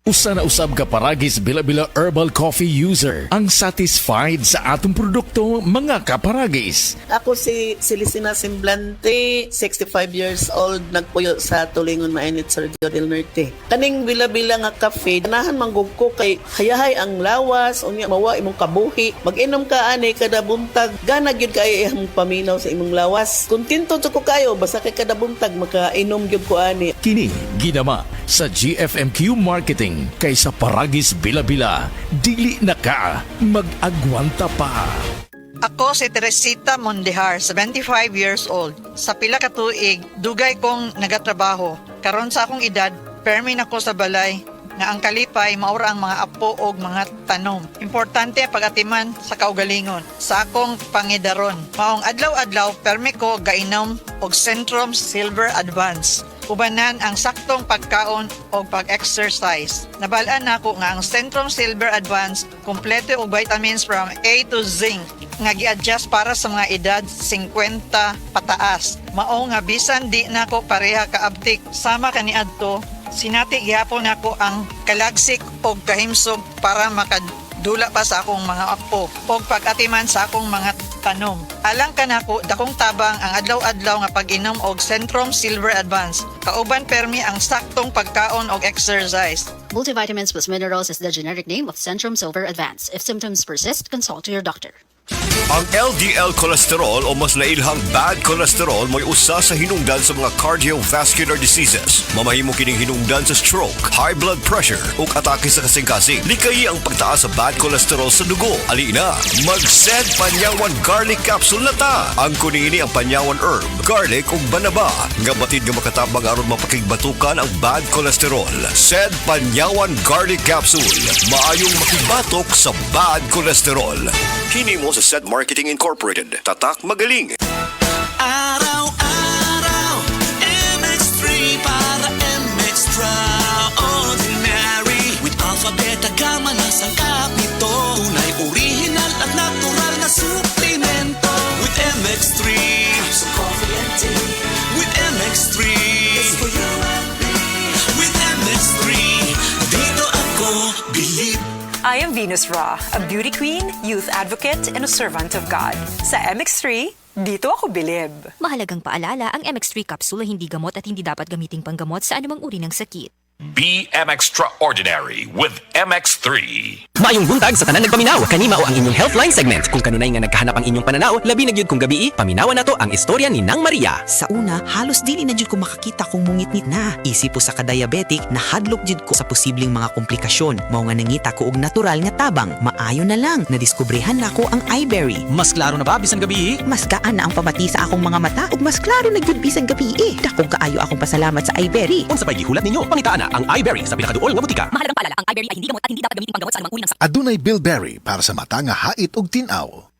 Usa na usab ka paragis bila-bila herbal coffee user ang satisfied sa atong produkto mga kaparagis. Ako si Celestina Semblante, 65 years old, nagpuyo sa Tulingon Mainit, Sergio del Norte. Kaning bila-bila nga kafe, ganahan manggug ko kay hayahay ang lawas, unya mawa imong kabuhi. Mag-inom ka ani kada buntag, gana gyud kay imong paminaw sa imong lawas. Kontento jud ko kayo basta kay kada buntag makainom gyud ko ani. Kini ginama sa GFMQ Marketing kaysa paragis bila-bila, dili na ka mag-agwanta pa. Ako si Teresita Mondihar, 75 years old. Sa pila ka tuig, dugay kong nagatrabaho. Karon sa akong edad, permi na ko sa balay nga ang kalipay maura ang mga apo og mga tanom. Importante ang pag-atiman sa kaugalingon sa akong pangidaron. Maong adlaw-adlaw permi ko gainom og Centrum Silver Advance. Ubanan ang saktong pagkaon o pag-exercise. Nabalaan nako nga ang Centrum Silver Advance kompleto og vitamins from A to Zinc nga gi-adjust para sa mga edad 50 pataas. Mao nga bisan di nako pareha kaabtik sama kaniadto, sinati gihapon nako ang kalagsik og kahimsog para makadula pa sa akong mga apo og pag-atiman sa akong mga tanom. Alang kanako dakong tabang ang adlaw-adlaw nga pag-inom og Centrum Silver Advance. Kauban permi ang saktong pagkaon og exercise. Multivitamins plus minerals is the generic name of Centrum Silver Advance. If symptoms persist, consult your doctor. Ang LDL cholesterol o mas nailhang bad cholesterol mo'y usa sa hinungdan sa mga cardiovascular diseases. Mamahimo kining hinungdan sa stroke, high blood pressure ug atake sa kasing-kasing. Likayi ang pagtaas sa bad cholesterol sa dugo. Alina, mag-SED Panyawan Garlic Capsule na ta. Ang kuningini ang Panyawan Herb, Garlic ug Banaba nga batid nga makatabang aron mapakigbatukan ang bad cholesterol. SED Panyawan Garlic Capsule, maayong makibatok sa bad cholesterol. Hini mo sa SED Marketing Incorporated. Tatak magaling. Araw-araw, MX3 para MX-Traordinary. With Alpha, Beta, Gamma na sangkap nito. Tunay, original at natural na suplemento. With MX3, so coffee and tea. With MX3, it's for you and me. With MX3, dito ako believe. I am Venus Ra, a beauty queen, youth advocate, and a servant of God. Sa MX3, dito ako bilib. Mahalagang paalala, ang MX3 capsule ay hindi gamot at hindi dapat gamiting panggamot sa anumang uri ng sakit. Be Extraordinary with MX3. Maayong buntag sa tanan nagpaminaw. Kanima o ang inyong Healthline segment. Kung kanunay nga nagkahanap ang inyong pananaw, labi na gyud kung gabi, paminawan nato ang istorya ni Nang Maria. Sa una, halos dili na jud ko makakita kung mungit-ngit na. Isip po sa ka-diabetic, nahadlok jud ko sa posibleng mga komplikasyon. Mao nga nangita ko og natural nga tabang. Maayo na lang, nadiskubrehan nako ang iBerry. Mas klaro na ba bisan gabi? Mas gaan na ang pamati sa akong mga mata ug mas klaro na jud bisan gabi. Dakong kaayo akong pasalamat sa iBerry. Unsa pay gihulat ninyo? Pangitaan na ang iBerry sa pinakaduol nga butika. Mahalagang paalala, ang iBerry ay hindi gamot at hindi dapat gamiting panggamot sa anumang uri ng sakit. Adunay bilberry para sa mata nga hait ug tin-aw.